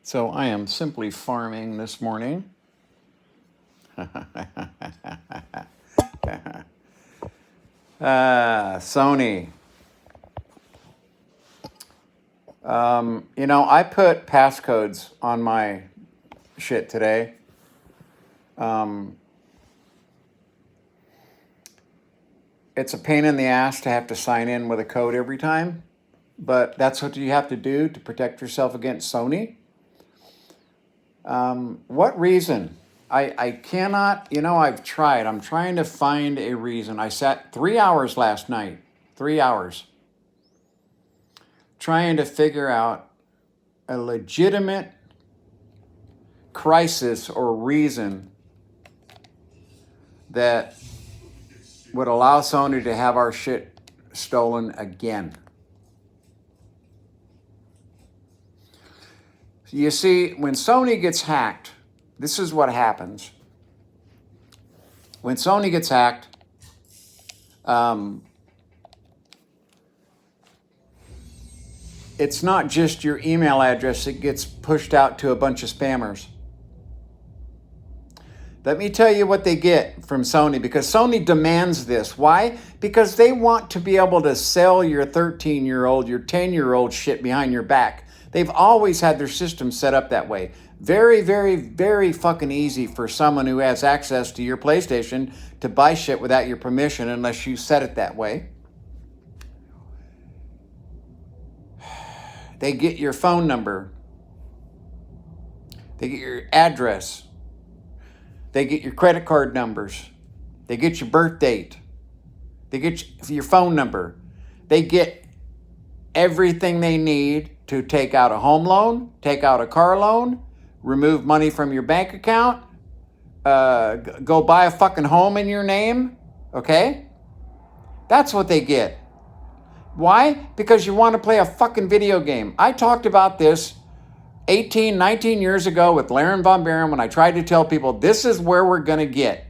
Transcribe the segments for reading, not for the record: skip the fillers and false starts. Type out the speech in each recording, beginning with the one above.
So I am simply farming this morning. Sony. I put passcodes on my shit today. It's a pain in the ass to have to sign in with a code every time, but that's what you have to do to protect yourself against Sony. What reason? I cannot, I've tried. I'm trying to find a reason. I sat 3 hours last night, 3 hours, trying to figure out a legitimate crisis or reason that would allow Sony to have our shit stolen again. You see, when Sony gets hacked, this is what happens. When Sony gets hacked, it's not just your email address that gets pushed out to a bunch of spammers. Let me tell you what they get from Sony, because Sony demands this. Why? Because they want to be able to sell your 13-year-old, your 10-year-old shit behind your back. They've always had their system set up that way. Very, very, very fucking easy for someone who has access to your PlayStation to buy shit without your permission unless you set it that way. They get your phone number. They get your address. They get your credit card numbers. They get your birth date. They get your phone number. They get everything they need to take out a home loan, take out a car loan, remove money from your bank account, go buy a fucking home in your name, okay? That's what they get. Why? Because you want to play a fucking video game. I talked about this 18, 19 years ago with Laren Von Baron when I tried to tell people this is where we're going to get.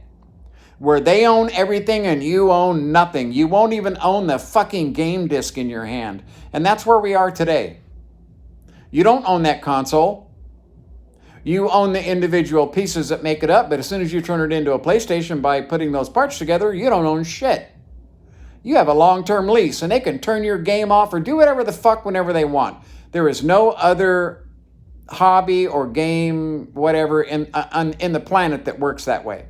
Where they own everything and you own nothing. You won't even own the fucking game disc in your hand. And that's where we are today. You don't own that console. You own the individual pieces that make it up, but as soon as you turn it into a PlayStation by putting those parts together, you don't own shit. You have a long-term lease, and they can turn your game off or do whatever the fuck whenever they want. There is no other hobby or game, whatever, in the planet that works that way.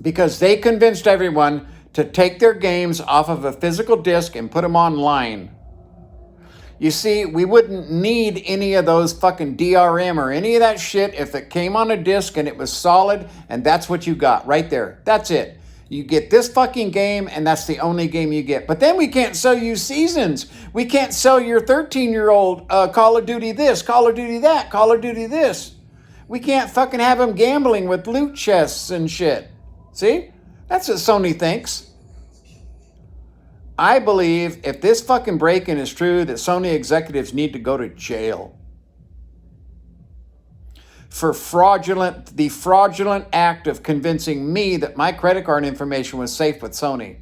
Because they convinced everyone to take their games off of a physical disc and put them online. You see, we wouldn't need any of those fucking DRM or any of that shit if it came on a disc and it was solid, and that's what you got right there. That's it. You get this fucking game, and that's the only game you get. But then we can't sell you seasons. We can't sell your 13-year-old Call of Duty this, Call of Duty that, Call of Duty this. We can't fucking have them gambling with loot chests and shit. See? That's what Sony thinks. I believe if this fucking break-in is true, that Sony executives need to go to jail for the fraudulent act of convincing me that my credit card information was safe with Sony.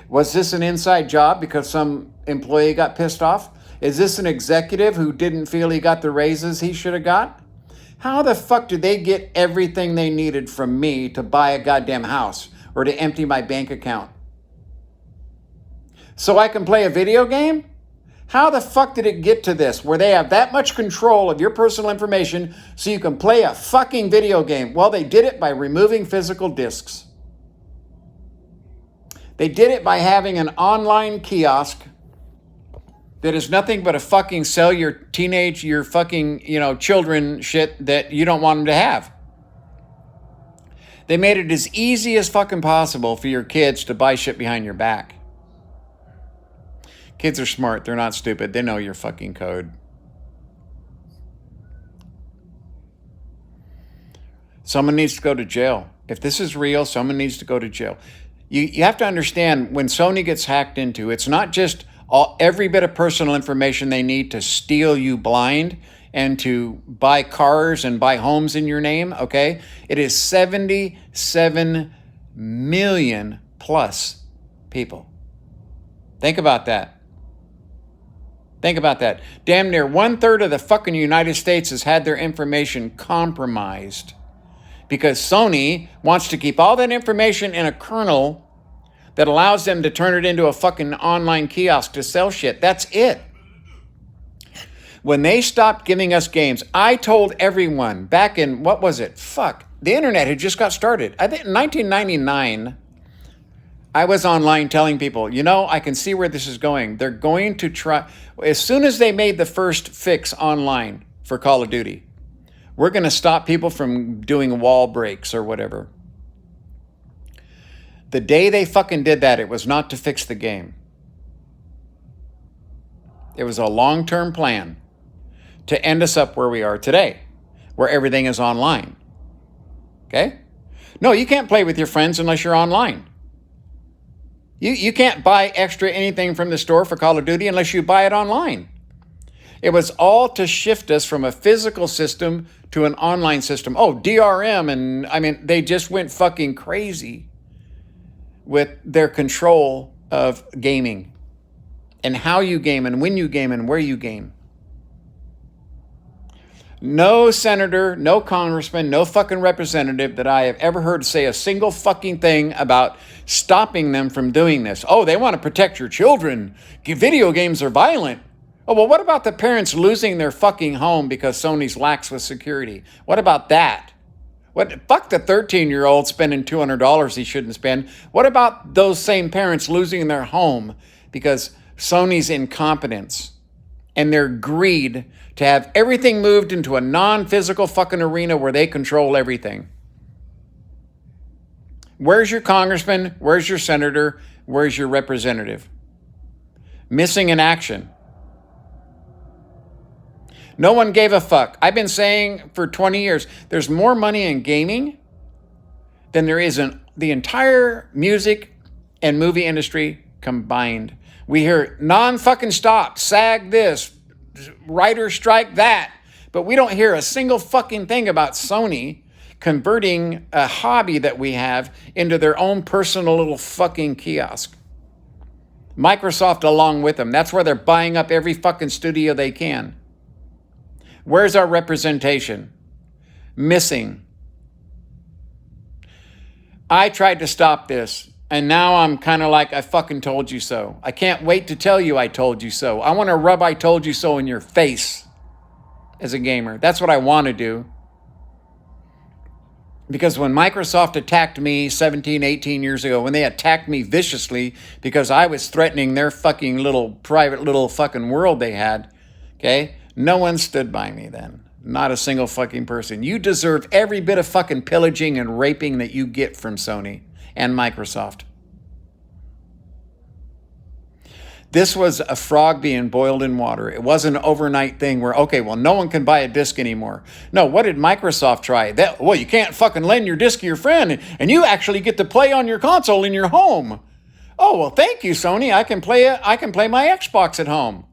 Was this an inside job because some employee got pissed off? Is this an executive who didn't feel he got the raises he should have got? How the fuck did they get everything they needed from me to buy a goddamn house or to empty my bank account? So I can play a video game? How the fuck did it get to this, where they have that much control of your personal information so you can play a fucking video game? Well, they did it by removing physical discs. They did it by having an online kiosk that is nothing but a fucking sell your fucking, children shit that you don't want them to have. They made it as easy as fucking possible for your kids to buy shit behind your back. Kids are smart. They're not stupid. They know your fucking code. Someone needs to go to jail. If this is real, someone needs to go to jail. You have to understand, when Sony gets hacked into, it's not just every bit of personal information they need to steal you blind and to buy cars and buy homes in your name, okay? It is 77 million plus people. Think about that. Think about that. Damn near 1/3 of the fucking United States has had their information compromised because Sony wants to keep all that information in a kernel that allows them to turn it into a fucking online kiosk to sell shit. That's it. When they stopped giving us games, I told everyone back in, what was it? The internet had just got started. I think in 1999, I was online telling people, I can see where this is going. They're going to try, as soon as they made the first fix online for Call of Duty, we're going to stop people from doing wall breaks or whatever. The day they fucking did that, it was not to fix the game. It was a long-term plan to end us up where we are today, where everything is online. Okay? No, you can't play with your friends unless you're online. You can't buy extra anything from the store for Call of Duty unless you buy it online. It was all to shift us from a physical system to an online system. Oh, DRM, and they just went fucking crazy with their control of gaming and how you game and when you game and where you game. No senator, no congressman, no fucking representative that I have ever heard say a single fucking thing about stopping them from doing this. Oh, they want to protect your children. Video games are violent. Oh, well, what about the parents losing their fucking home because Sony's lax with security? What about that? Fuck the 13-year-old spending $200 he shouldn't spend. What about those same parents losing their home because Sony's incompetence and their greed to have everything moved into a non-physical fucking arena where they control everything? Where's your congressman? Where's your senator? Where's your representative? Missing in action. No one gave a fuck. I've been saying for 20 years, there's more money in gaming than there is in the entire music and movie industry combined. We hear non-fucking stop, SAG this, writer strike that, but we don't hear a single fucking thing about Sony converting a hobby that we have into their own personal little fucking kiosk. Microsoft along with them. That's where they're buying up every fucking studio they can. Where's our representation? Missing. I tried to stop this, and now I'm kind of like, I fucking told you so. I can't wait to tell you I told you so. I want to rub I told you so in your face as a gamer. That's what I want to do. Because when Microsoft attacked me 17, 18 years ago, when they attacked me viciously because I was threatening their fucking little private little fucking world they had, okay? No one stood by me then. Not a single fucking person. You deserve every bit of fucking pillaging and raping that you get from Sony and Microsoft. This was a frog being boiled in water. It wasn't an overnight thing where, okay, well, no one can buy a disc anymore. No, what did Microsoft try? Well, you can't fucking lend your disc to your friend, and you actually get to play on your console in your home. Oh, well, thank you, Sony. I can play my Xbox at home.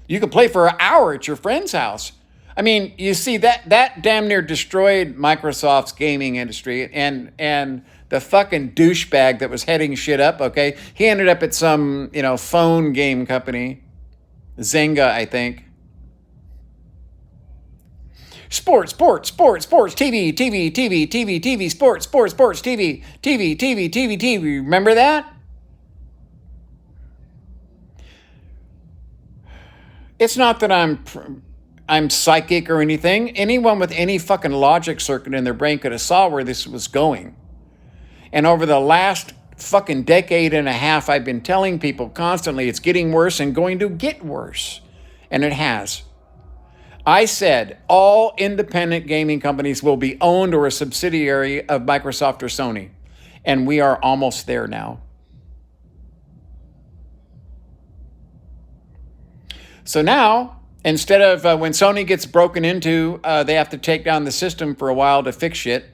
You can play for an hour at your friend's house. I mean, you see, that damn near destroyed Microsoft's gaming industry, and the fucking douchebag that was heading shit up, okay? He ended up at some, phone game company. Zynga, I think. Sports, TV, sports, TV. Remember that? It's not that I'm psychic or anything. Anyone with any fucking logic circuit in their brain could have saw where this was going. And over the last fucking decade and a half, I've been telling people constantly it's getting worse and going to get worse. And it has. I said all independent gaming companies will be owned or a subsidiary of Microsoft or Sony. And we are almost there now. So now, instead of when Sony gets broken into, they have to take down the system for a while to fix shit.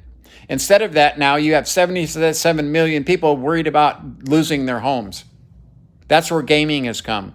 Instead of that, now you have 77 million people worried about losing their homes. That's where gaming has come.